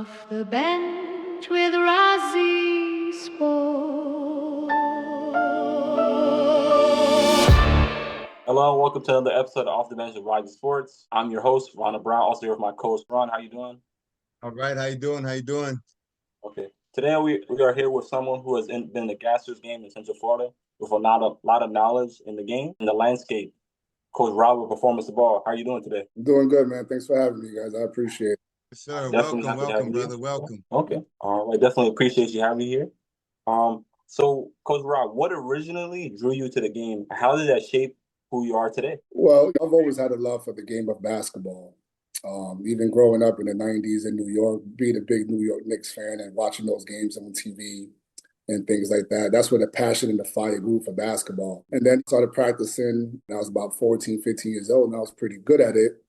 Off the bench with RASI Sports. Hello, welcome to another episode of Off the Bench with RASI Sports. I'm your host, Ron Brown, also here with my co-host, Ron. How you doing? All right, how you doing? How you doing? Okay. Today we are here with someone who has been in the Gassers game in Central Florida with a lot of knowledge in the game and the landscape. Coach Rob of Performance2ball. How are you doing today? I'm doing good, man. Thanks for having me, guys. I appreciate it. Yes, sir. Definitely Welcome, brother. Welcome. Okay. I definitely appreciate you having me here. So Coach Rob, what originally drew you to the game? How did that shape who you are today? Well, I've always had a love for the game of basketball. Even growing up in the 90s in New York, being a big New York Knicks fan and watching those games on TV and things like that. That's where the passion and the fire grew for basketball. And then started practicing. I was about 14, 15 years old, and I was pretty good at it.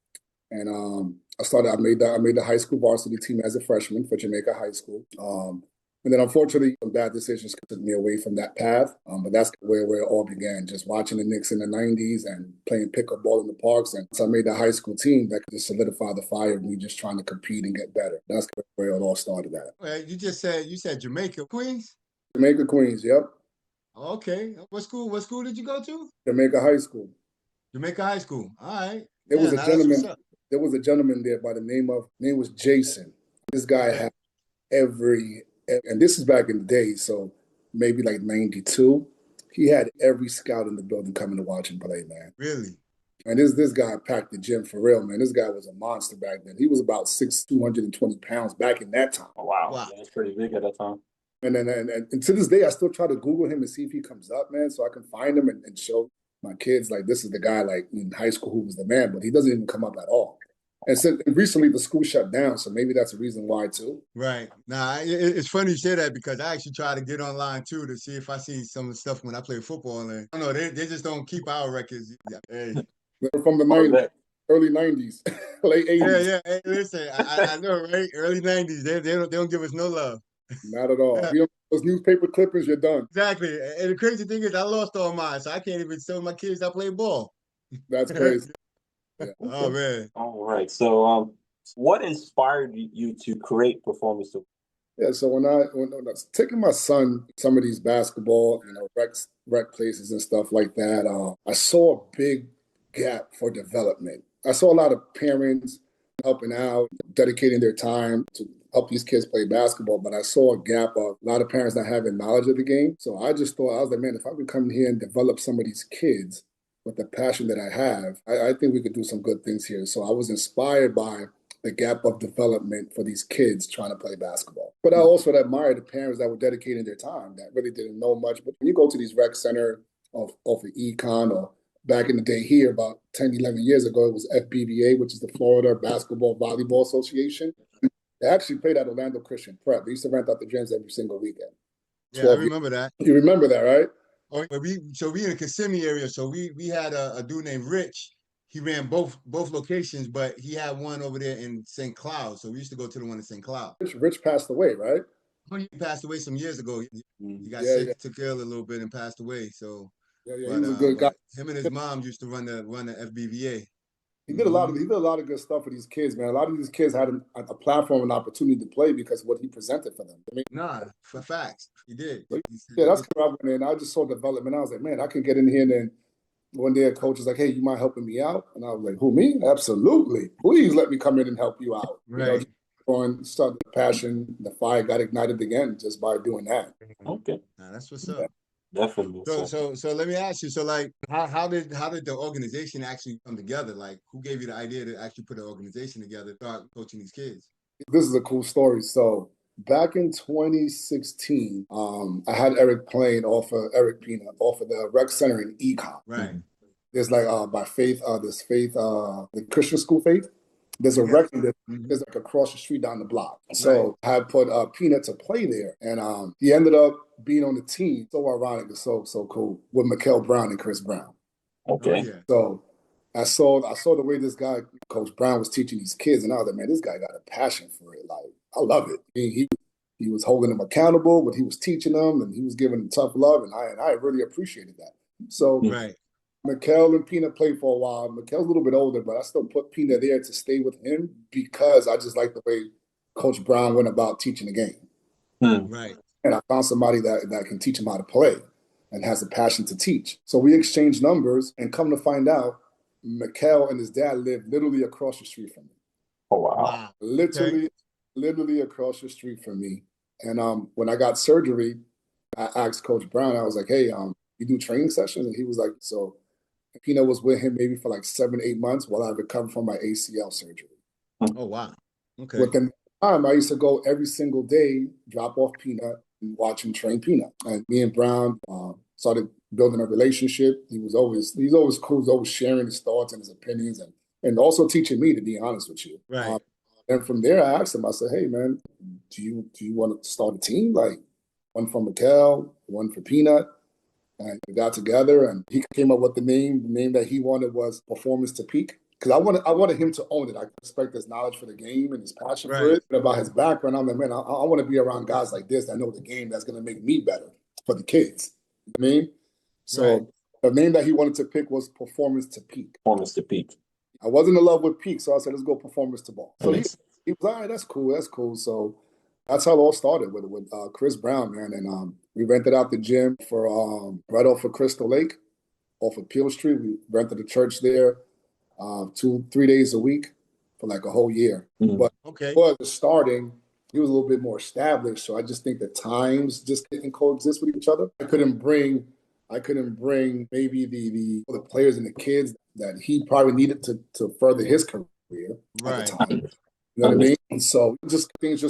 And I made the high school varsity team as a freshman for Jamaica High School. And then unfortunately, some bad decisions took me away from that path. But that's where it all began, just watching the Knicks in the 90s and playing pickup ball in the parks. And so I made the high school team that could just solidify the fire of me just trying to compete and get better. That's where it all started at. Well, you said Jamaica, Queens? Jamaica, Queens, yep. Okay. What school did you go to? Jamaica High School. Jamaica High School. All right. There was a gentleman there by the name was Jason. This guy had and this is back in the day, so maybe like 92. He had every scout in the building coming to watch him play, man. Really? And this guy packed the gym for real, man. This guy was a monster back then. He was about 220 pounds back in that time. Oh, wow. Yeah, that's pretty big at that time. And to this day, I still try to Google him and see if he comes up, man, so I can find him and show my kids, like, this is the guy, like, in high school who was the man, but he doesn't even come up at all. And so recently the school shut down, so maybe that's a reason why too. Right. Nah, it's funny you say that because I actually try to get online too to see if I see some of the stuff when I play football. And I don't know, they just don't keep our records. Hey. They're from the 90s, early 90s, late 80s. Yeah. Hey, listen, I know, right? Early 90s, they don't give us no love. Not at all. If you don't those newspaper clippings, you're done. Exactly. And the crazy thing is I lost all mine, so I can't even tell my kids I play ball. That's crazy. Yeah. Oh, man. All right. So what inspired you to create Performance2ball? Yeah, so when I was taking my son some of these basketball, rec places and stuff like that, I saw a big gap for development. I saw a lot of parents helping out, dedicating their time to help these kids play basketball, but I saw a gap of a lot of parents not having knowledge of the game. So I was like, man, if I could come here and develop some of these kids with the passion that I have, I think we could do some good things here. So I was inspired by the gap of development for these kids trying to play basketball. But I also admired the parents that were dedicating their time that really didn't know much. But when you go to these rec center off of Econ, or back in the day here about 10, 11 years ago, it was FBVA, which is the Florida Basketball Volleyball Association. They actually played at Orlando Christian Prep. They used to rent out the gyms every single weekend. Yeah, I remember that. You remember that, right? Oh, we in the Kissimmee area, so we had a dude named Rich. He ran both locations, but he had one over there in St. Cloud. So we used to go to the one in St. Cloud. Rich passed away, right? He passed away some years ago. He got sick, took ill a little bit, and passed away. So he was a good guy. Him and his mom used to run the FBVA. He did a lot of good stuff for these kids, man. A lot of these kids had a platform and opportunity to play because of what he presented for them. For facts, he did. Yeah, that's kind of and I just saw development. I was like, man, I can get in here. And then one day a coach was like, hey, you mind helping me out? And I was like, who, me? Absolutely. Please let me come in and help you out. Right. Started the passion, the fire got ignited again just by doing that. Okay. That's what's up. Definitely. So let me ask you. So like, how did the organization actually come together? Like, who gave you the idea to actually put an organization together, start coaching these kids? This is a cool story. So back in 2016, I had Eric playing off of the rec center in Econ. Right. There's like by Faith, the Christian school Faith. There's a rec there's like across the street down the block. So I had put Peanut to play there, and he ended up being on the team. So ironic, it's so cool with Mikael Brown and Chris Brown. Okay. So I saw the way this guy, Coach Brown, was teaching these kids, and I was like, man, this guy got a passion for it. Like, I love it. He was holding them accountable, but he was teaching them, and he was giving them tough love, and I really appreciated that. So Mikael and Peanut played for a while. Mikael's a little bit older, but I still put Peanut there to stay with him because I just like the way Coach Brown went about teaching the game. Right. And I found somebody that can teach him how to play and has a passion to teach. So we exchanged numbers, and come to find out, Mikhail and his dad lived literally across the street from me. Oh, wow. Wow. Literally across the street from me. And when I got surgery, I asked Coach Brown, I was like, hey, you do training sessions? And he was like, so Peanut was with him maybe for like 7-8 months while I recovered from my ACL surgery. Oh, wow. Okay. Within the time, I used to go every single day, drop off Peanut, and watch him train Peanut. And me and Brown started building a relationship. He's always cool. He's always sharing his thoughts and his opinions, and also teaching me, to be honest with you. Right. And from there, I asked him, I said, hey, man, do you want to start a team? Like one for Mikhail, one for Peanut. And we got together, and he came up with the name. The name that he wanted was Performance to Peak. Because I wanted him to own it. I respect his knowledge for the game and his passion for it. But about his background, I'm like, man, I want to be around guys like this that know the game, that's going to make me better for the kids. You know what I mean? So the name that he wanted to pick was Performance to Peak. Performance to Peak. I wasn't in love with Peak, so I said, let's go Performance to Ball. So he was all right, that's cool. So that's how it all started with Chris Brown, man. And we rented out the gym for right off of Crystal Lake, off of Peel Street. We rented a church there 2-3 days a week for like a whole year. But before starting, he was a little bit more established. So I just think the times just didn't coexist with each other. I couldn't bring maybe the players and the kids that he probably needed to further his career at the time. You know what I mean? And so things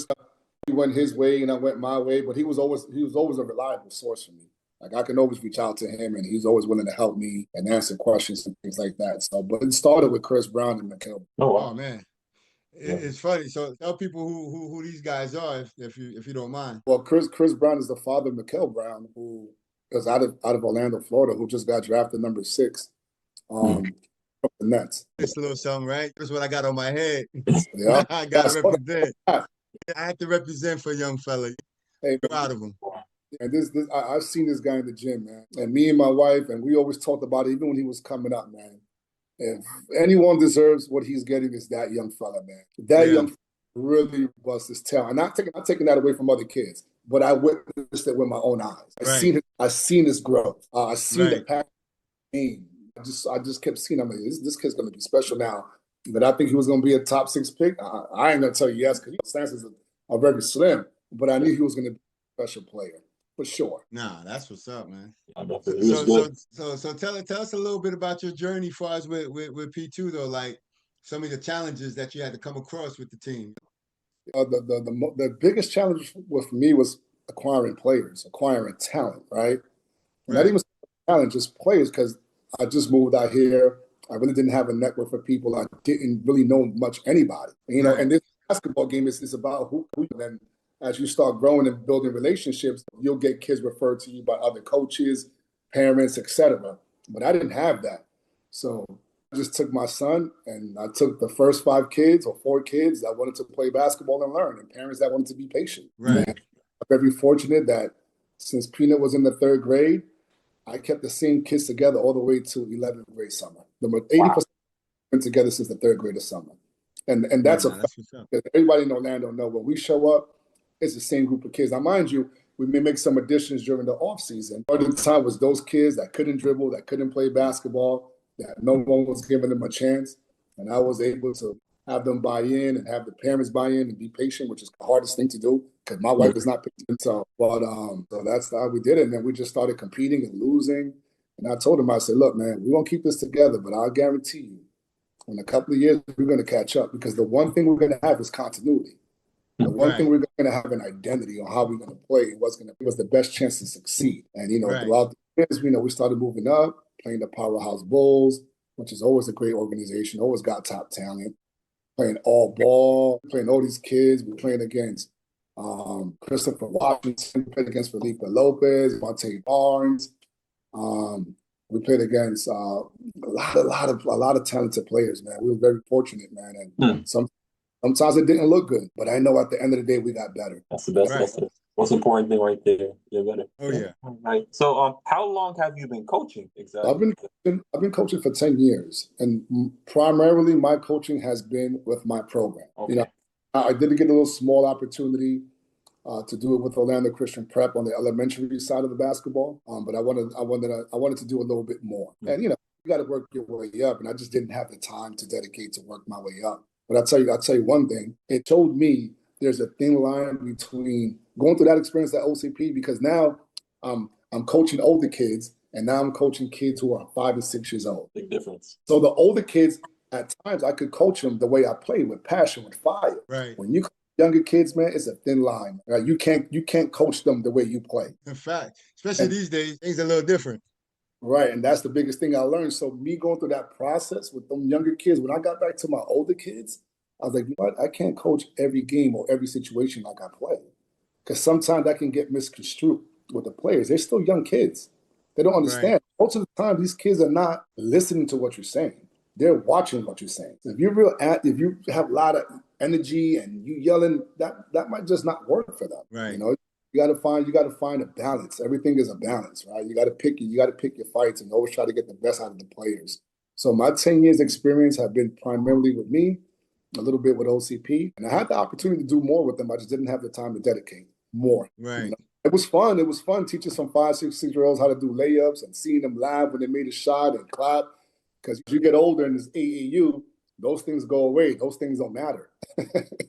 he went his way and I went my way, but he was always a reliable source for me. Like I can always reach out to him, and he's always willing to help me and answer questions and things like that. So, but it started with Chris Brown and Mikhail. Oh man, it's funny. So tell people who these guys are, if you don't mind. Well, Chris Brown is the father of Mikhail Brown, who is out of Orlando, Florida, who just got drafted number 6 from the Nets. It's a little something, right? That's what I got on my head. Yeah, I got to represent. I have to represent for a young fella. Hey, proud of him. And I've seen this guy in the gym, man. And me and my wife, and we always talked about it, even when he was coming up, man. If anyone deserves what he's getting, is that young fella, man. That young fella really was his talent. Not taking that away from other kids, but I witnessed it with my own eyes. I seen his growth. I seen the passion. I just kept seeing him. Like, this kid's gonna be special now. But I think he was gonna be a top 6 pick. I ain't gonna tell you yes, because his chances are very slim. But I knew he was gonna be a special player. For sure. Nah, that's what's up, man. So tell us a little bit about your journey as far as with P2 though, like some of the challenges that you had to come across with the team. The biggest challenge for me was acquiring players, acquiring talent, right? Not even talent, just players, because I just moved out here. I really didn't have a network for people. I didn't really know much anybody, you know. And this basketball game is about who. And as you start growing and building relationships, you'll get kids referred to you by other coaches, parents, etc. But I didn't have that. So I just took my son and I took the first 5 kids or 4 kids that wanted to play basketball and learn, and parents that wanted to be patient. Right. And I'm very fortunate that since Peanut was in the 3rd grade, I kept the same kids together all the way to 11th grade summer. The 80% went together since the 3rd grade of summer. And that's a fact. Everybody in Orlando know when we show up, it's the same group of kids. Now, mind you, we may make some additions during the off season. Part of the time was those kids that couldn't dribble, that couldn't play basketball, that no one was giving them a chance. And I was able to have them buy in and have the parents buy in and be patient, which is the hardest thing to do because my wife is not patient. So that's how we did it. And then we just started competing and losing. And I told him, I said, look, man, we're going to keep this together, but I'll guarantee you in a couple of years, we're going to catch up because the one thing we're going to have is continuity. The one thing we're going to have an identity on how we're going to play, what's going to give us the best chance to succeed. And, throughout the years, we started moving up, playing the Powerhouse Bulls, which is always a great organization, always got top talent, playing all ball, playing all these kids. We're playing against Christopher Washington, we played against Felipe Lopez, Monte Barnes. We played against a lot of talented players, man. We were very fortunate, man. And sometimes it didn't look good, but I know at the end of the day, we got better. That's the best. Right. That's the most important thing right there. You're better. Oh, yeah. Right. So how long have you been coaching exactly? I've been coaching for 10 years. And primarily my coaching has been with my program. Okay. I did get a little small opportunity to do it with Orlando Christian Prep on the elementary side of the basketball. But I wanted to do a little bit more. And you got to work your way up, and I just didn't have the time to dedicate to work my way up. But I'll tell you one thing. It told me there's a thin line between going through that experience at OCP, because now I'm coaching older kids, and now I'm coaching kids who are 5 and 6 years old. Big difference. So the older kids, at times, I could coach them the way I play, with passion, with fire. Right. When you younger kids, man, it's a thin line. Right? You can't coach them the way you play. In fact, especially these days, things are a little different. Right, and that's the biggest thing I learned. So me going through that process with them younger kids, when I got back to my older kids, I was like, you know what? I can't coach every game or every situation like I play, because sometimes that can get misconstrued with the players. They're still young kids. They don't understand. Right. Most of the time, these kids are not listening to what you're saying. They're watching what you're saying. If you have a lot of energy and you yelling, that might just not work for them. Right. You know, you got to find a balance. Everything is a balance, right? You got to pick your fights and always try to get the best out of the players. So my 10 years experience have been primarily with me, a little bit with OCP, and I had the opportunity to do more with them. I just didn't have the time to dedicate more. Right. You know? It was fun. It was fun teaching some 5, 6-year-olds how to do layups and seeing them live when they made a shot and clap. Because as you get older in this AAU, those things go away. Those things don't matter.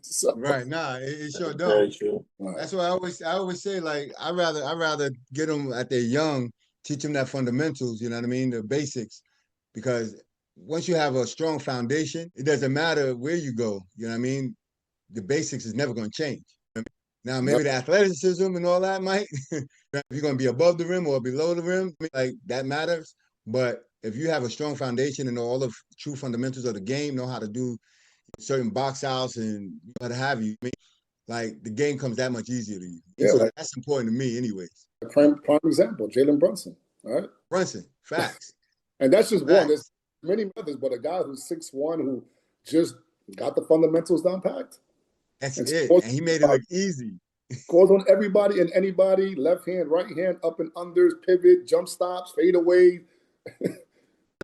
So, right. Nah, it sure don't. Very true. Right. That's why I always say, like, I rather get them at their young, teach them that fundamentals, you know what I mean, the basics, because once you have a strong foundation, it doesn't matter where you go, you know what I mean? The basics is never going to change. Now, maybe the athleticism and all that might, if you're going to be above the rim or below the rim, like, that matters. But if you have a strong foundation and know all the true fundamentals of the game, know how to do certain box outs and what have you, like, the game comes that much easier to you. Yeah, so that's important to me anyways. Prime example, Jalen Brunson, all right? Brunson, facts. And that's just one. There's many others, but a guy who's 6'1", who just got the fundamentals down packed. That's it. And he made it look easy. Scores on everybody and anybody, left hand, right hand, up and unders, pivot, jump stops, fade away.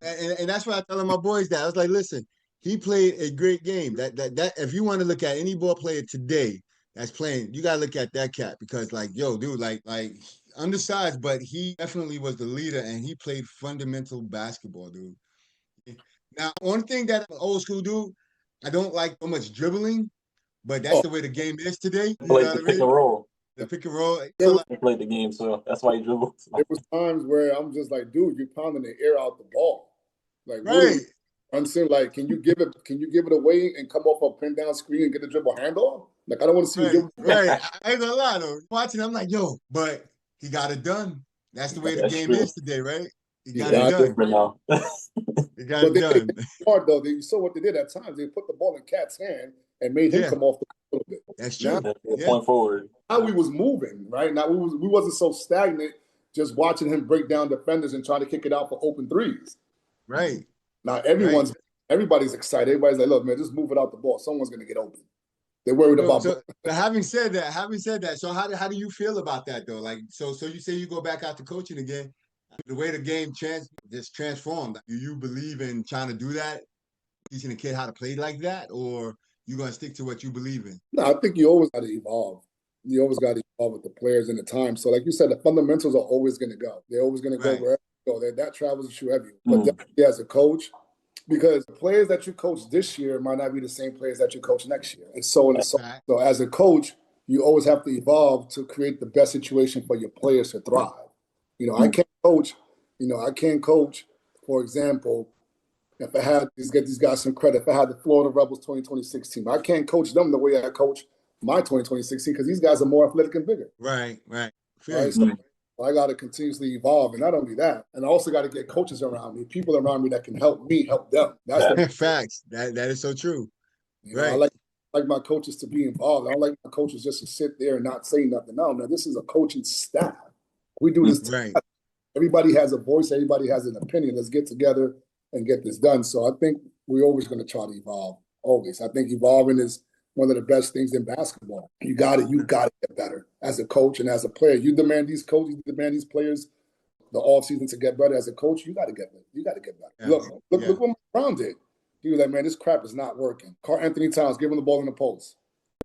and that's why I tell my boys that. I was like, listen, he played a great game. That if you want to look at any ball player today that's playing, you gotta look at that cat, because, like, yo, dude, like undersized, but he definitely was the leader and he played fundamental basketball, dude. Now, one thing that old school dude, I don't like so much dribbling, but that's the way the game is today. You know the pick and roll. The pick and roll. He played the game, so that's why he dribbled. There was times where I'm just like, dude, you're pounding the air out the ball. Like, right. I'm saying, like, can you give it away and come off a pin down screen and get the dribble handoff? Like, I don't want to see you give it. Right. I ain't gonna lie though. Watching, I'm like, yo, but he got it done. That's the way the game is today, right? He got it done. Now. He got it done. Smart though. You saw what they did at times. They put the ball in Cat's hand and made him come off the a little bit. That's true. Point forward. Now we was moving, right? Now we wasn't so stagnant just watching him break down defenders and try to kick it out for open threes. Right. Now everybody's excited. Everybody's like, look, man, just move it out the ball. Someone's gonna get open. They're worried about. So having said that, so how do you feel about that though? Like, so you say you go back out to coaching again. The way the game just transformed. Do you believe in trying to do that, teaching a kid how to play like that, or you gonna stick to what you believe in? No, I think you always got to evolve. You always got to evolve with the players and the time. So, like you said, the fundamentals are always going to go. They're always going to go wherever you go. That travels with you everywhere. But definitely as a coach, because the players that you coach this year might not be the same players that you coach next year, and so on and so on. So, as a coach, you always have to evolve to create the best situation for your players to thrive. You know, I can't coach, for example, if I had to get these guys some credit, if I had the Florida Rebels 2026 team, I can't coach them the way I coach my 2026 team, because these guys are more athletic and bigger. Right. So I got to continuously evolve, and not only that, and I also got to get coaches around me, people around me that can help me help them. That's the facts. That is so true. You know, I like my coaches to be involved. I don't like my coaches just to sit there and not say nothing. No, this is a coaching staff. We do this. Right. Everybody has a voice. Everybody has an opinion. Let's get together and get this done. So I think we're always going to try to evolve. Always. I think evolving is one of the best things in basketball. You got to get better as a coach and as a player. You demand these coaches, you demand these players the off season to get better. As a coach, you got to get better. You got to get better. Yeah. Look what Brown did. He was like, man, this crap is not working. Carl Anthony Towns, give him the ball in the post.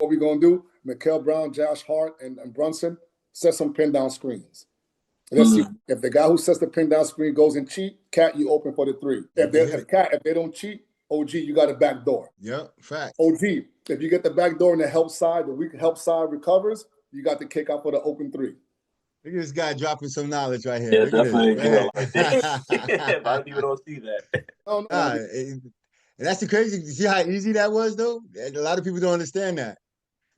What we gonna do? Mikael Brown, Josh Hart, and Brunson set some pin down screens. Let's see if the guy who sets the pin down screen goes and cheat. Cat, you open for the three. If they don't cheat, OG, you got a back door. Yep, fact. OG, if you get the back door in the help side, the weak help side recovers, you got the kick out for the open three. Look at this guy dropping some knowledge right here. Yeah, Look definitely. at this. A lot of people don't see that. No. And that's the crazy. You see how easy that was, though? A lot of people don't understand that.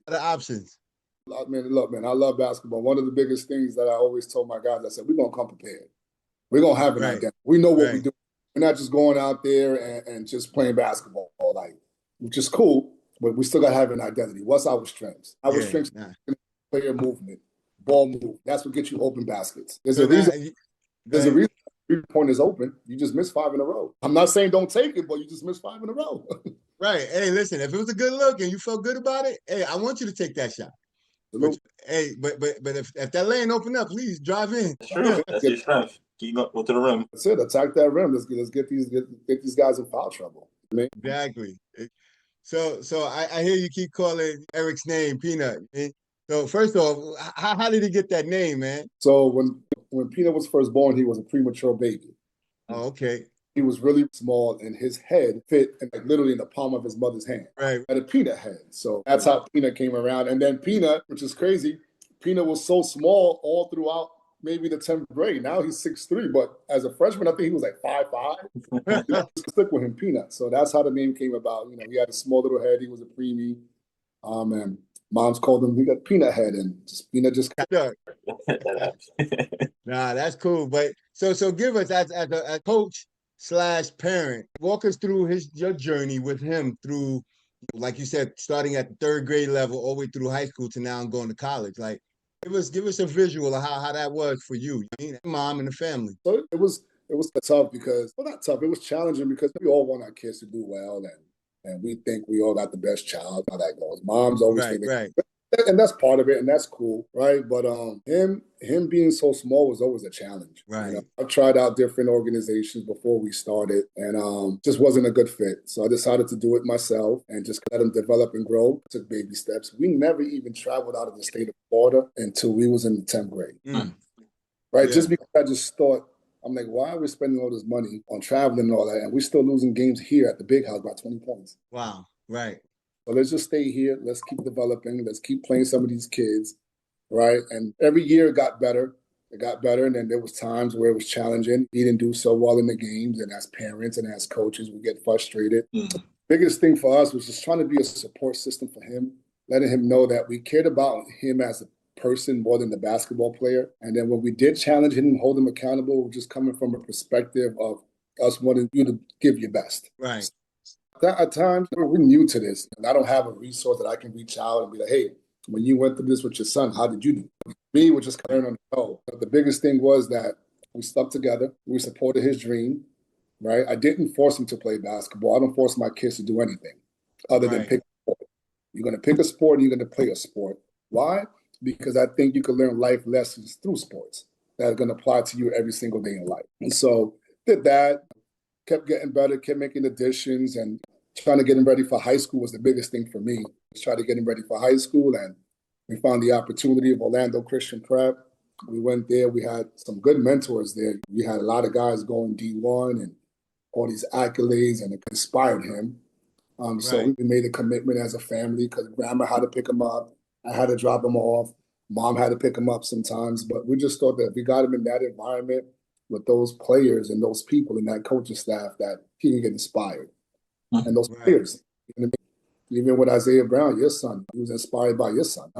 A lot of options. Look, man, I love basketball. One of the biggest things that I always told my guys, I said, we're going to come prepared. We're going to have an identity. We know what we do. We're not just going out there and just playing basketball, which is cool, but we still got to have an identity. What's our strengths? Our strengths player movement, ball move. That's what gets you open baskets. There's a reason. There's a reason 3-point is open. You just missed 5 in a row. I'm not saying don't take it, but you just missed 5 in a row. Right. Hey, listen, if it was a good look and you felt good about it, hey, I want you to take that shot. But if that lane open up, please drive in. That's true. That's your strength. Keep go to the rim. That's it. Attack that rim. Let's get these guys in foul trouble. Exactly. So I hear you keep calling Eric's name Peanut. So first off, how did he get that name, man? So when Peanut was first born, he was a premature baby. Oh, okay. He was really small, and his head fit literally in the palm of his mother's hand. Right. Had a Peanut head. So that's how Peanut came around. And then Peanut, which is crazy, Peanut was so small all throughout maybe the 10th grade. Now he's 6'3", but as a freshman, I think he was like 5'5". Stick with him, Peanut. So that's how the name came about. He had a small little head. He was a preemie. And moms called him, he got Peanut head, and Peanut just Nah, that's cool. But so give us as a coach / parent, walk us through your journey with him through, like you said, starting at the 3rd grade level all the way through high school to now going to college. Like, give us a visual of how that was for you, mom and the family. So it was tough because, well, not tough. It was challenging because we all want our kids to do well, and we think we all got the best child. How that goes. Moms always think and that's part of it, and that's cool, right? But him being so small was always a challenge. Right. I've tried out different organizations before we started, and just wasn't a good fit. So I decided to do it myself and just let him develop and grow. Took baby steps. We never even traveled out of the state of Florida until we was in the 10th grade. Right? Yeah. Just because I just thought, I'm like, why are we spending all this money on traveling and all that, and we're still losing games here at the big house by 20 points? Wow. Right. So let's just stay here. Let's keep developing. Let's keep playing some of these kids, right? And every year it got better. It got better, and then there was times where it was challenging. He didn't do so well in the games, and as parents and as coaches, we get frustrated. Biggest thing for us was just trying to be a support system for him, letting him know that we cared about him as a person more than the basketball player. And then when we did challenge him, hold him accountable, just coming from a perspective of us wanting you to give your best. Right. At times, we're new to this, and I don't have a resource that I can reach out and be like, hey, when you went through this with your son, how did you do? Me, we're just kind of on the go. But the biggest thing was that we stuck together. We supported his dream, right? I didn't force him to play basketball. I don't force my kids to do anything other than pick a sport. You're going to pick a sport, and you're going to play a sport. Why? Because I think you can learn life lessons through sports that are going to apply to you every single day in life. And so did that. Kept getting better, kept making additions, and trying to get him ready for high school was the biggest thing for me. Just try to get him ready for high school, and we found the opportunity of Orlando Christian Prep. We went there. We had some good mentors there. We had a lot of guys going D1 and all these accolades, and it inspired him. So we made a commitment as a family because grandma had to pick him up. I had to drop him off. Mom had to pick him up sometimes. But we just thought that if we got him in that environment with those players and those people and that coaching staff, that he can get inspired. And those players, even with Isaiah Brown, your son, he was inspired by your son.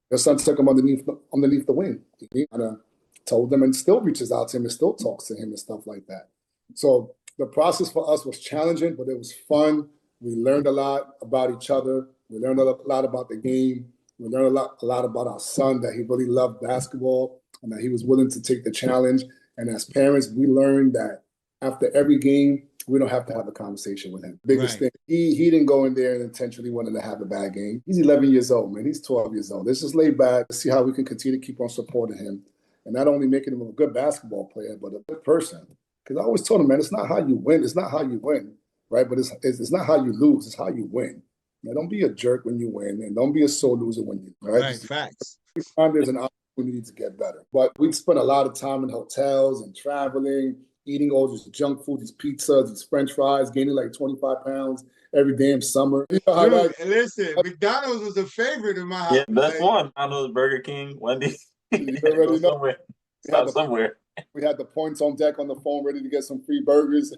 Your son took him underneath the wing. He kind of told them and still reaches out to him and still talks to him and stuff like that. So the process for us was challenging, but it was fun. We learned a lot about each other. We learned a lot about the game. We learned a lot about our son, that he really loved basketball and that he was willing to take the challenge. And as parents, we learned that after every game, we don't have to have a conversation with him. Biggest thing, he didn't go in there and intentionally wanted to have a bad game. He's 11 years old, man. He's 12 years old. Let's just lay back, see how we can continue to keep on supporting him. And not only making him a good basketball player, but a good person. Because I always told him, man, it's not how you win. It's not how you win, right? But it's not how you lose. It's how you win. Now, don't be a jerk when you win, and don't be a sore loser when you win. Right, facts. Every time there's an opportunity to get better. But we'd spend a lot of time in hotels and traveling, eating all this junk food, these pizzas, these French fries, gaining like 25 pounds every damn summer. You know how Dude, that, listen, McDonald's was a favorite in my house. Yeah, best one. McDonald's, Burger King, Wendy's. you already know. Somewhere. Stop somewhere. We had the points on deck on the phone ready to get some free burgers.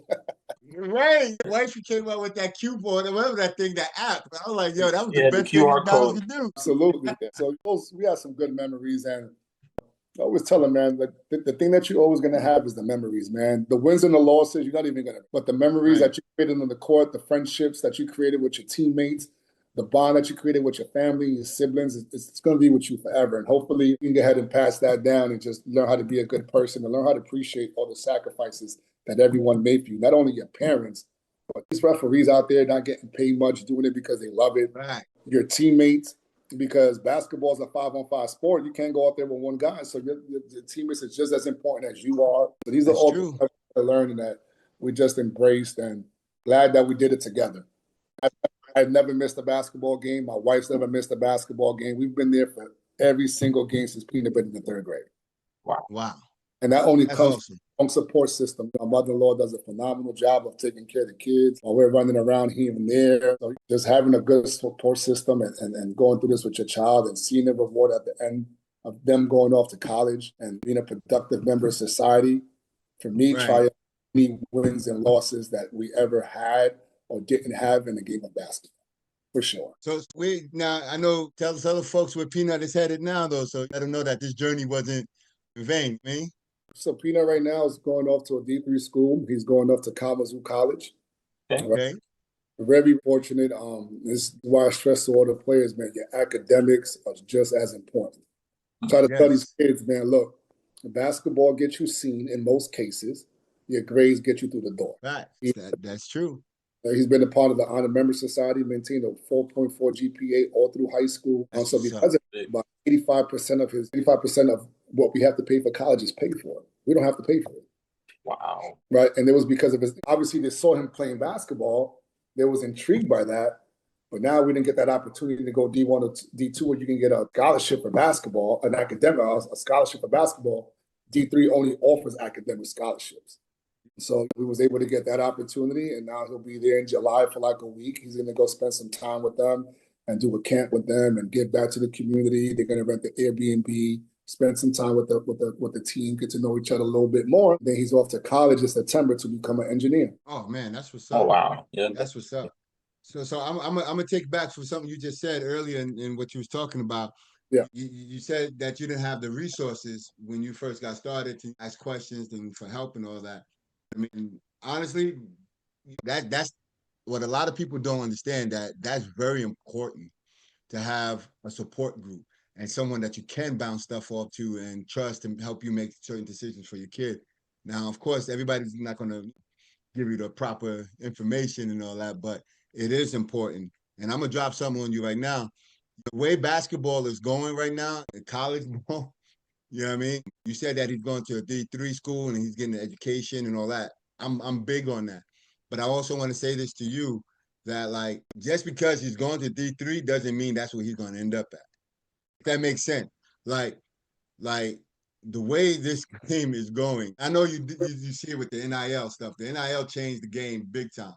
Right. Wifey came up with that coupon, or whatever that thing, that app. I was like, yo, that was the Yeah, best the thing QR McDonald's code. could do. Absolutely. So we have some good memories, and I always tell them, man, the thing that you're always going to have is the memories, man. The wins and the losses, you're not even going to, but the memories Right. that you created on the court, the friendships that you created with your teammates, the bond that you created with your family, your siblings, it's going to be with you forever. And hopefully you can go ahead and pass that down and just learn how to be a good person and learn how to appreciate all the sacrifices that everyone made for you, not only your parents, but these referees out there not getting paid much, doing it because they love it. Right. Your teammates, because basketball is a 5-on-5 sport. You can't go out there with one guy. So your teammates is just as important as you are. So these are all things that we're learning that we just embraced, and glad that we did it together. I've never missed a basketball game. My wife's never missed a basketball game. We've been there for every single game since Peanut been in the third grade. Wow. And that only That's comes awesome. from a support system. My mother-in-law does a phenomenal job of taking care of the kids while we're running around here and there. So just having a good support system and going through this with your child and seeing the reward at the end of them going off to college and being a productive member of society, for me, try any wins and losses that we ever had or didn't have in the game of basketball, for sure. So now I know, tell us other folks where Peanut is headed now, though, so let them know that this journey wasn't in vain, man. So Peanut right now is going off to a D3 school. He's going off to Kalamazoo College. Okay. Right? Very fortunate. This is why I stress to all the players, man, your academics are just as important. Try to tell these kids, man, look, basketball gets you seen in most cases. Your grades get you through the door. Right. That's true. He's been a part of the Honor Member Society, maintained a 4.4 GPA all through high school. So because of it, about 85% of what we have to pay for college is paid for. We don't have to pay for it. Wow. Right. And it was because of his, obviously they saw him playing basketball. They was intrigued by that. But now we didn't get that opportunity to go D1 or D2 where you can get a scholarship for basketball, an academic, a scholarship for basketball. D3 only offers academic scholarships. So we was able to get that opportunity, and now he'll be there in July for like a week. He's going to go spend some time with them and do a camp with them and give back to the community. They're going to rent the Airbnb, spend some time with the team, get to know each other a little bit more. Then he's off to college in September to become an engineer. Oh man, that's what's up. Oh wow, yeah, that's what's up. So I'm gonna take back from something you just said earlier in what you was talking about. Yeah, you said that you didn't have the resources when you first got started to ask questions and for help and all that. I mean, honestly, that's what a lot of people don't understand, that's very important to have a support group and someone that you can bounce stuff off to and trust and help you make certain decisions for your kid. Now, of course, everybody's not going to give you the proper information and all that, but it is important. And I'm going to drop something on you right now. The way basketball is going right now, in college ball, you know what I mean? You said that he's going to a D3 school and he's getting an education and all that. I'm big on that. But I also want to say this to you, that like just because he's going to D3 doesn't mean that's where he's going to end up at. If that makes sense. Like the way this game is going, I know you see it with the NIL stuff. The NIL changed the game big time.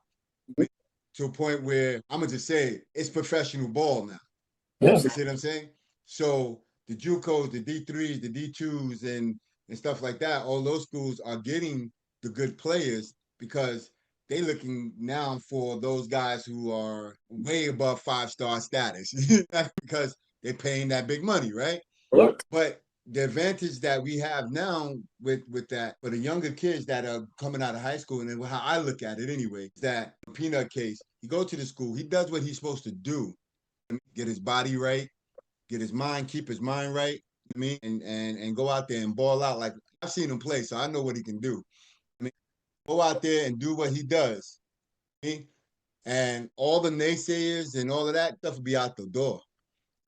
To a point where I'm gonna just say it's professional ball now. Yeah. You see what I'm saying? So the JUCOs, the D3s, the D2s, and stuff like that, all those schools are getting the good players because they're looking now for those guys who are way above 5-star status because they're paying that big money, right? Correct. But the advantage that we have now with that for the younger kids that are coming out of high school, and then how I look at it anyway, is that Peanut case, he goes to the school, he does what he's supposed to do, get his body right, get his mind, keep his mind right, I mean, and go out there and ball out. Like I've seen him play, so I know what he can do. I mean, go out there and do what he does. I mean, and all the naysayers and all of that stuff will be out the door.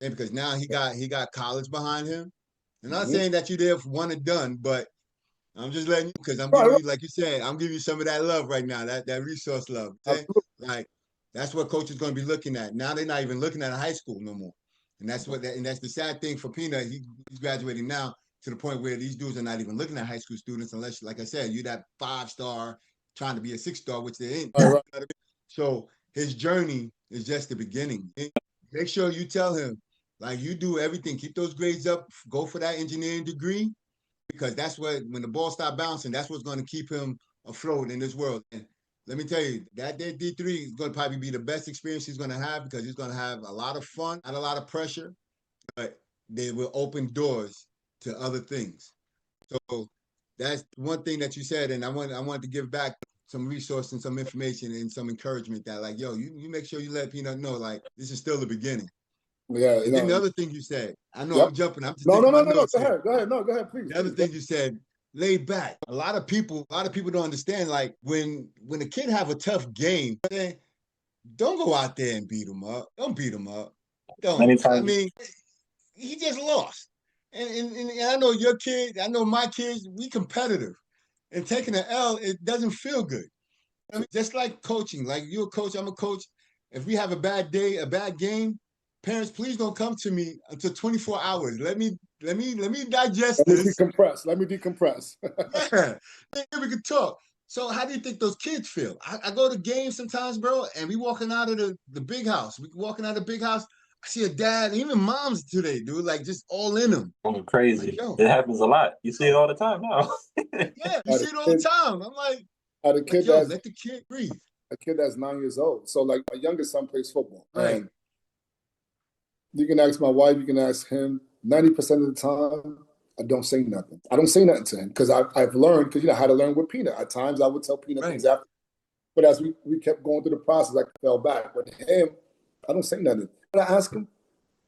And because now he got college behind him. I'm not saying that you're there for one and done, but I'm just letting you, because I'm giving you, like you said, I'm giving you some of that love right now, that resource love. Okay? Like That's what coach is going to be looking at. Now they're not even looking at a high school no more. And that's the sad thing for Peanut. He's graduating now to the point where these dudes are not even looking at high school students unless, like I said, you're that 5-star trying to be a 6-star, which they ain't. Right. So his journey is just the beginning. Make sure you tell him, like, you do everything. Keep those grades up. Go for that engineering degree, because that's what, when the ball start bouncing, that's what's going to keep him afloat in this world. And let me tell you, that D3 is going to probably be the best experience he's going to have, because he's going to have a lot of fun, not a lot of pressure, but they will open doors to other things. So that's one thing that you said, and I wanted to give back some resource and some information and some encouragement that, like, yo, you make sure you let Peanut know, like, this is still the beginning. Yeah. And then the other thing you said, I know Yep. I'm jumping. I'm just No. taking my notes. Go ahead. No, go ahead, please. The other thing you said, laid back. A lot of people don't understand. Like, when a kid have a tough game, don't go out there and beat him up. Don't beat him up. Don't. Anytime. I mean, he just lost. And I know your kid, I know my kids, we competitive. And taking an L, it doesn't feel good. I mean, just like coaching, like you're a coach, I'm a coach. If we have a bad day, a bad game, parents, please don't come to me until 24 hours. Let me digest this. Let me decompress. Yeah, then we can talk. So how do you think those kids feel? I go to games sometimes, bro, and we walking out of the big house. We walking out of the big house. I see a dad, even moms today, dude, like just all in them. I'm crazy. Like, it happens a lot. You see it all the time now. Yeah, you see it all the time. I'm like, let the kid breathe. A kid that's 9 years old. So, like, my youngest son plays football. Right. And you can ask my wife, you can ask him. 90% of the time, I don't say nothing. I don't say nothing to him because I've learned, because, how to learn with Peanut. At times, I would tell Peanut things after. But as we kept going through the process, I fell back. With him, I don't say nothing. But I ask him,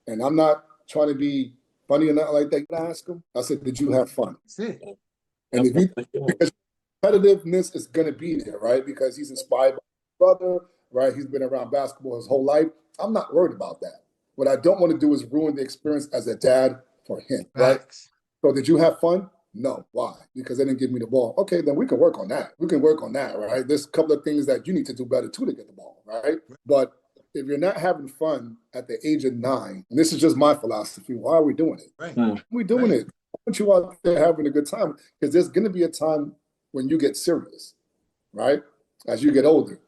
and I'm not trying to be funny or nothing like that. I ask him, I said, did you have fun? That's it. And because competitiveness is going to be there, right? Because he's inspired by his brother, right? He's been around basketball his whole life. I'm not worried about that. What I don't want to do is ruin the experience as a dad for him, right? So did you have fun? No. Why? Because they didn't give me the ball. Okay, then we can work on that. We can work on that, right? There's a couple of things that you need to do better too to get the ball, right? But if you're not having fun at the age of 9, and this is just my philosophy, why are we doing it? Right. Why are we doing it? I want you out there having a good time, because there's going to be a time when you get serious, right? As you get older.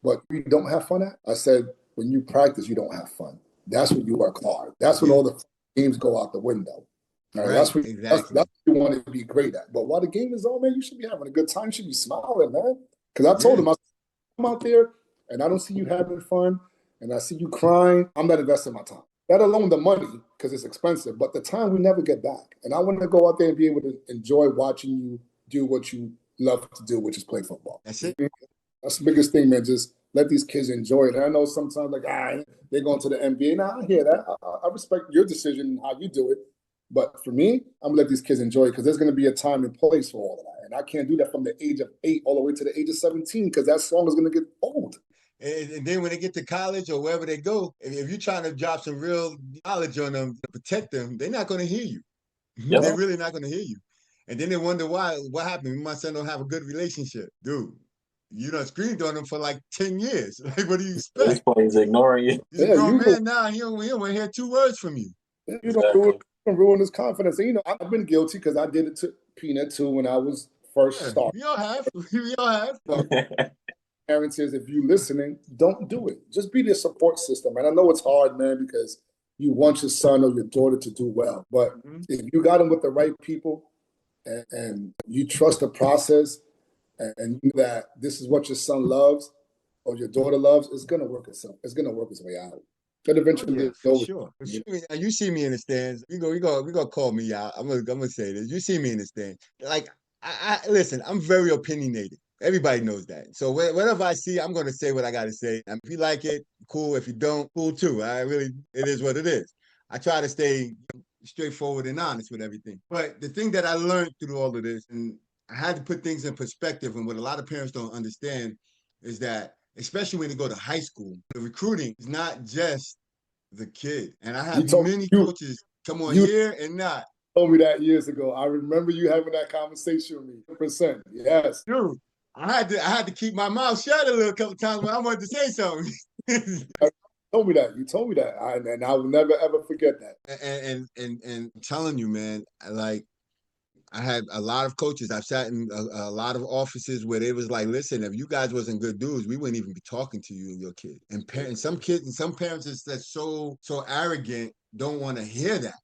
But you don't have fun at? I said, when you practice, you don't have fun. That's when you work hard. That's when all the games go out the window. Right? That's what that's what you want to be great at. But while the game is on, man, you should be having a good time. You should be smiling, man. Because I told him, I'm out there and I don't see you having fun and I see you crying. I'm not investing my time. Let alone the money, because it's expensive, but the time we never get back. And I want to go out there and be able to enjoy watching you do what you love to do, which is play football. That's it. That's the biggest thing, man. Just let these kids enjoy it. And I know sometimes, like, they're going to the NBA. Now, I hear that. I respect your decision and how you do it. But for me, I'm going to let these kids enjoy it, because there's going to be a time and place for all of that. And I can't do that from the age of 8 all the way to the age of 17, because that song is going to get old. And then when they get to college or wherever they go, if you're trying to drop some real knowledge on them to protect them, they're not going to hear you. Yep. They're really not going to hear you. And then they wonder what happened. My son don't have a good relationship. Dude, you done screamed on him for like 10 years. Like, what do you expect? He's ignoring you. He's a grown man now. He don't want to hear 2 words from you. You don't ruin his confidence. And, I've been guilty, because I did it to Peanut too when I was first starting. We all have. We all have. Parents is, if you listening, don't do it. Just be their support system. And I know it's hard, man, because you want your son or your daughter to do well. But if you got them with the right people and you trust the process and you know that this is what your son loves or your daughter loves, it's going to work itself. It's going to work its way out. But eventually, for sure. You see me in the stands. We gonna call me out. I'm gonna say this. You see me in the stands. Like, I listen. I'm very opinionated. Everybody knows that. So whatever I see, I'm going to say what I got to say. And if you like it, cool. If you don't, cool too. It is what it is. I try to stay straightforward and honest with everything. But the thing that I learned through all of this, and I had to put things in perspective, and what a lot of parents don't understand is that, especially when you go to high school, the recruiting is not just the kid. And I have many coaches come on here and not. Told me that years ago. I remember you having that conversation with me. 100%. Yes. Dude. I had to keep my mouth shut a little couple times when I wanted to say something. Told me that. You told me that, and I will never ever forget that. And I'm telling you, man, like I had a lot of coaches. I've sat in a lot of offices where they was like, listen, if you guys wasn't good dudes, we wouldn't even be talking to you and your kid. And some kids and some parents that's so arrogant don't want to hear that,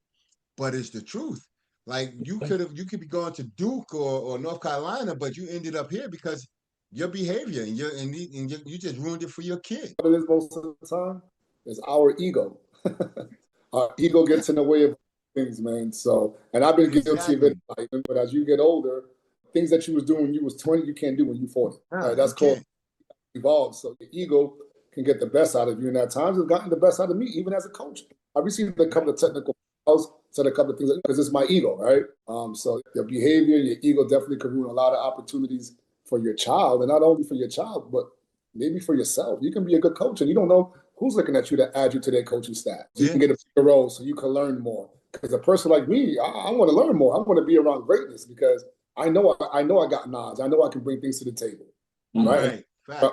but it's the truth. Like you could be going to Duke or North Carolina, but you ended up here because your behavior and you just ruined it for your kid. What it is most of the time is our ego. Our ego gets in the way of things, man. So, and I've been guilty of it. Like, but as you get older, things that you was doing when you was 20, you can't do when you 40. Right? That's called evolve. So the ego can get the best out of you. And at times it's gotten the best out of me, even as a coach. I've received a couple of technical calls, said a couple of things because it's my ego, right? So your behavior, your ego definitely can ruin a lot of opportunities for your child, and not only for your child, but maybe for yourself. You can be a good coach, and you don't know who's looking at you to add you to their coaching staff. So you can get a bigger role, so you can learn more. Because a person like me, I want to learn more. I want to be around greatness because I know I got knowledge. I know I can bring things to the table, right?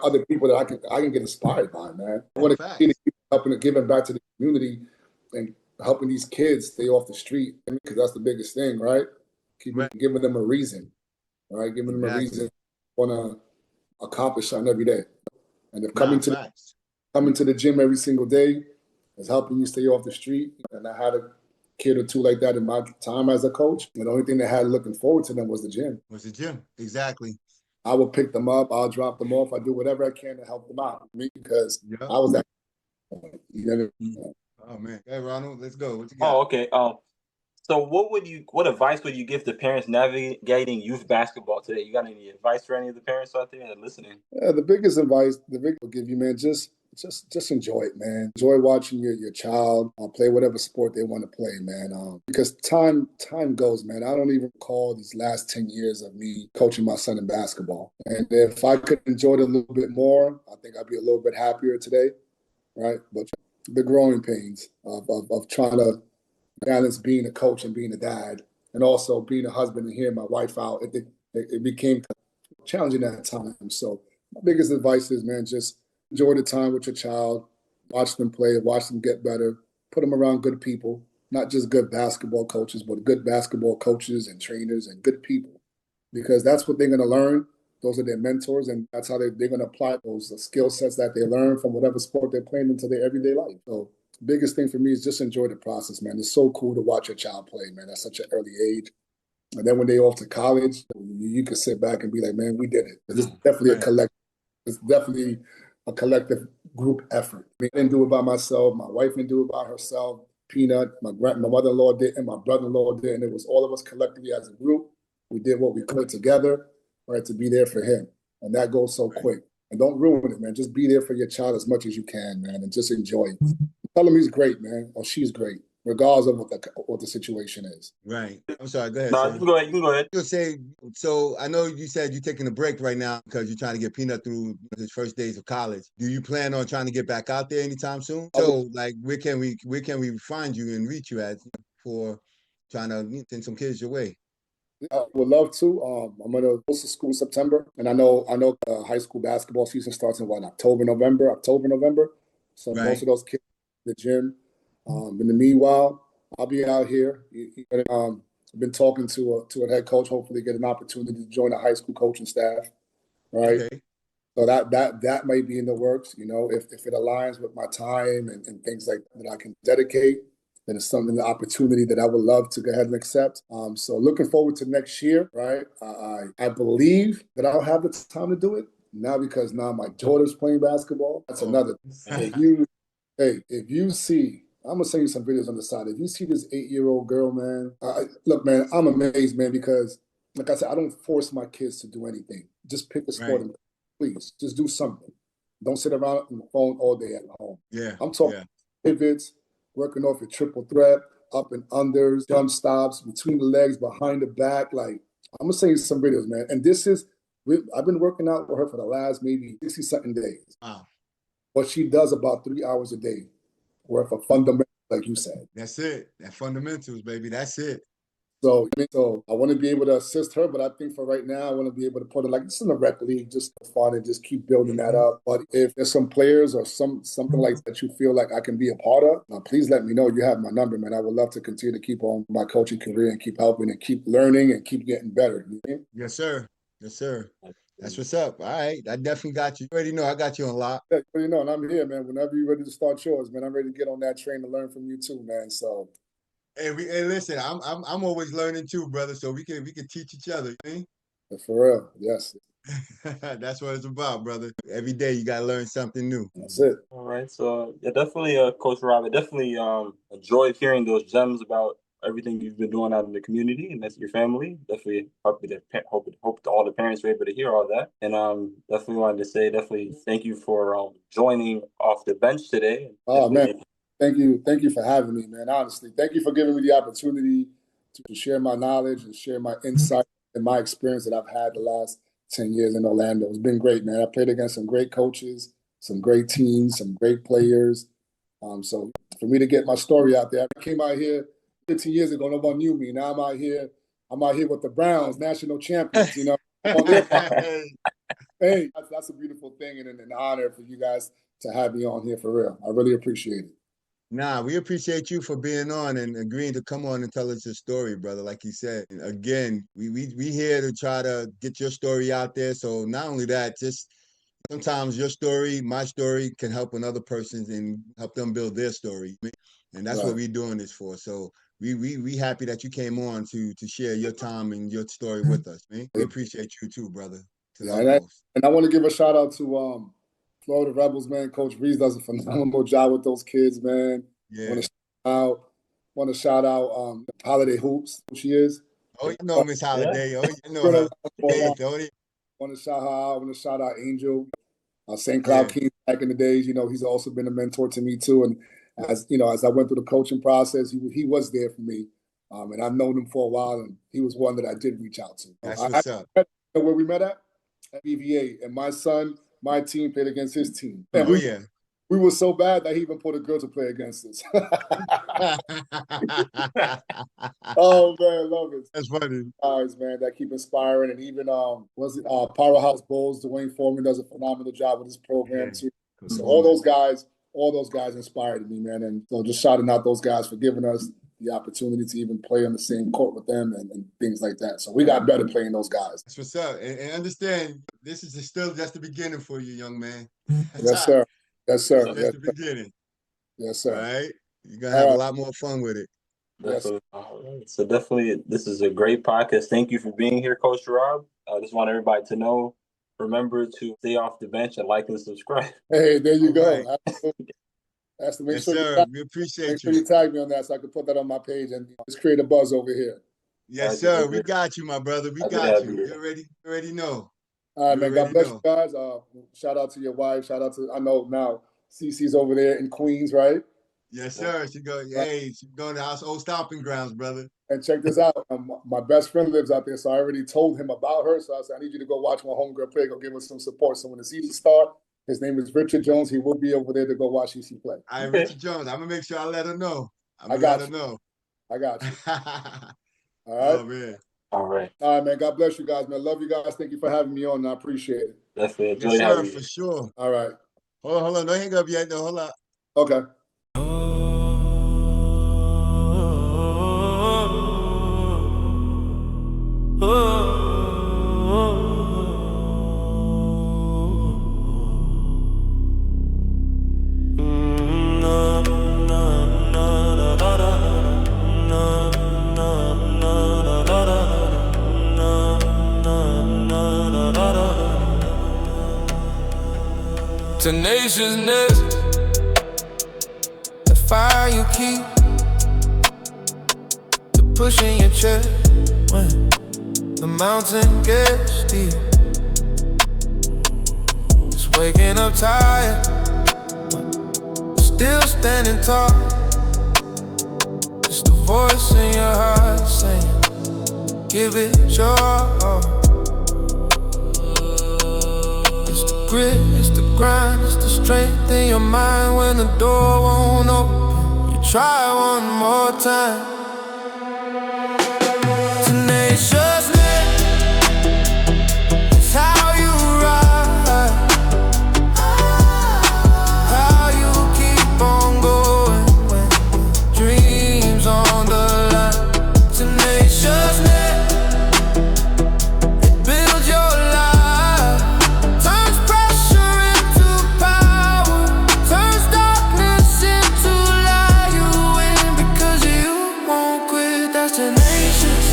Other people that I can get inspired by, man. I want to keep helping and giving back to the community and helping these kids stay off the street because that's the biggest thing, right? Giving them a reason, right? Giving them a reason to want to accomplish something every day. And if coming to the gym every single day is helping you stay off the street, and I had a kid or two like that in my time as a coach, and the only thing they had looking forward to them was the gym. Exactly. I will pick them up. I'll drop them off. I do whatever I can to help them out because I was that. Oh man, hey Ronald, let's go. What you got? Oh, okay. So what advice would you give to parents navigating youth basketball today? You got any advice for any of the parents out there that are listening? Yeah, the biggest advice I'll give you, man, just enjoy it, man. Enjoy watching your child play whatever sport they want to play, man. Because time goes, man. I don't even recall these last 10 years of me coaching my son in basketball. And if I could enjoy it a little bit more, I think I'd be a little bit happier today, right? But the growing pains of trying to balance being a coach and being a dad, and also being a husband and hearing my wife out, it became challenging at times. So my biggest advice is, man, just enjoy the time with your child, watch them play, watch them get better, put them around good people, not just good basketball coaches, but good basketball coaches and trainers and good people, because that's what they're going to learn. Those are their mentors, and that's how they're going to apply those skill sets that they learn from whatever sport they're playing into their everyday life. So biggest thing for me is just enjoy the process, man. It's so cool to watch your child play, man, at such an early age. And then when they're off to college, you can sit back and be like, man, we did it. It's definitely It's definitely a collective group effort. I didn't do it by myself. My wife didn't do it by herself. Peanut, my mother-in-law did, and my brother-in-law did. And it was all of us collectively as a group. We did what we could together, right, to be there for him. And that goes so quick. And don't ruin it, man. Just be there for your child as much as you can, man, and just enjoy it. Tell him he's great, man, or she's great, regardless of what the situation is. Right. I'm sorry. Go ahead. No, you can go ahead. You'll say, so I know you said you're taking a break right now because you're trying to get Peanut through his first days of college. Do you plan on trying to get back out there anytime soon? So, like, where can we find you and reach you at for trying to send some kids your way? I would love to. I'm going to go to school in September, and I know high school basketball season starts in October, November. So most of those kids in the gym. In the meanwhile, I'll be out here. I've been talking to a head coach. Hopefully, get an opportunity to join a high school coaching staff. Right. Okay. So that might be in the works. You know, if it aligns with my time and things like that, I can dedicate. Then it's an opportunity that I would love to go ahead and accept. So looking forward to next year, right? I believe that I'll have the time to do it now because now my daughter's playing basketball. That's another. If you see, I'm gonna send you some videos on the side. If you see this 8-year-old girl, man, look, man, I'm amazed, man, because like I said, I don't force my kids to do anything. Just pick a sport and please just do something. Don't sit around on the phone all day at home. Yeah, I'm talking pivots, working off a triple threat, up and unders, jump stops, between the legs, behind the back. Like, I'm going to send you some videos, man. And I've been working out with her for the last maybe 60-something days. Wow. But she does about 3 hours a day worth of fundamentals, like you said. That's it. That fundamentals, baby. That's it. So I want to be able to assist her, but I think for right now, I want to be able to put it like this in the rec league, just for fun and just keep building that up. But if there's some players or something like that you feel like I can be a part of, please let me know. You have my number, man. I would love to continue to keep on my coaching career and keep helping and keep learning and keep getting better. You know? Yes, sir. Yes, sir. That's what's up. All right. I definitely got you. You already know I got you on lock. Yeah, you know, and I'm here, man. Whenever you're ready to start yours, man, I'm ready to get on that train to learn from you too, man. So Hey, listen, I'm always learning too, brother. So we can teach each other. You know? for real, yes. That's what it's about, brother. Every day you gotta learn something new. That's it. All right. So yeah, definitely, Coach Rob, I definitely enjoyed hearing those gems about everything you've been doing out in the community and that's your family. Definitely hope all the parents were able to hear all that. And definitely wanted to say thank you for joining off the bench today. Oh man, thank you for having me, man. Honestly, thank you for giving me the opportunity to share my knowledge and share my insight and my experience that I've had the last 10 years in Orlando. It's been great, man. I played against some great coaches, some great teams, some great players. So for me to get my story out there, I came out here 15 years ago, nobody knew me. Now I'm out here with the Browns, national champions, you know. Hey, that's a beautiful thing and an honor for you guys to have me on here for real. I really appreciate it. Nah, we appreciate you for being on and agreeing to come on and tell us your story, brother. Like you said, again, we here to try to get your story out there. So not only that, just sometimes your story, my story can help another person and help them build their story. And that's what we're doing this for. So we happy that you came on to share your time and your story with us, man. We appreciate you too, brother. And I want to give a shout out to Florida Rebels, man. Coach Reese does a phenomenal job with those kids, man. Yeah. Want to shout out Holiday Hoops, who she is. Oh, you know Miss Holiday. Oh, you know her. Want to shout her out. Want to shout out Angel, St. Cloud King back in the days. You know, he's also been a mentor to me too. And as you know, as I went through the coaching process, he was there for me. And I've known him for a while, and he was one that I did reach out to. That's what's up. Where we met at BVA, and my team played against his team. And we were so bad that he even put a girl to play against us. Oh man, love it. That's funny. Guys, man, that keep inspiring, and even Powerhouse Bulls. Dwayne Foreman does a phenomenal job with his program too. So all those guys inspired me, man. And so just shouting out those guys for giving us the opportunity to even play on the same court with them and things like that. So we got better playing those guys. That's what's up. And understand, this is still just the beginning for you, young man. Yes, sir. Yes, sir. That's just the beginning. Yes, sir. All right? You're going to have a lot more fun with it. Yes. So definitely, this is a great podcast. Thank you for being here, Coach Rob. I just want everybody to know, remember to stay off the bench and like and subscribe. Hey, there you go. Right. That's to make yes, sure sir. We appreciate you. Make sure you tag me on that so I can put that on my page and just create a buzz over here. Yes, sir. We got you, my brother. We got you. You already know. All right, man. God bless you guys. Shout out to your wife. Shout out to, I know now, Cece's over there in Queens, right? Yes, sir. She's going to our old stomping grounds, brother. And check this out. My best friend lives out there, so I already told him about her. So I said, I need you to go watch my homegirl play. Go give us some support. So when the season starts, his name is Richard Jones. He will be over there to go watch Cece play. All right, Richard Jones. I'm going to make sure I let her know. I got you. All right. Oh, man. All right. All right, man. God bless you guys, man. Love you guys. Thank you for having me on. I appreciate it. Definitely. Yes, sir, for sure. All right. Hold on. Don't hang up yet, though. Hold up. Okay. Tenaciousness, the fire you keep, the push in your chest when the mountain gets steep. Just waking up tired, still standing tall. Just a voice in your heart saying, give it your all. It's the grit, it's the grind, it's the strength in your mind when the door won't open. You try one more time. tenaciousness is how you ride, how you keep on going when dreams on the line. Tenaciousness, it builds your life, turns pressure into power, turns darkness into light. You win because you won't quit. That's tenacious.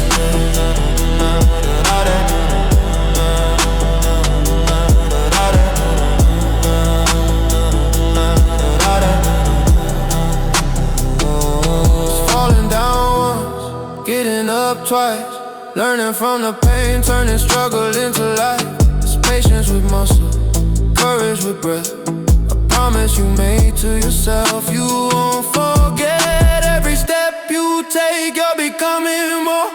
Falling down once, getting up twice, learning from the pain, turning struggle into life. It's patience with muscle, courage with breath, a promise you made to yourself. You won't forget every step you take, you're becoming more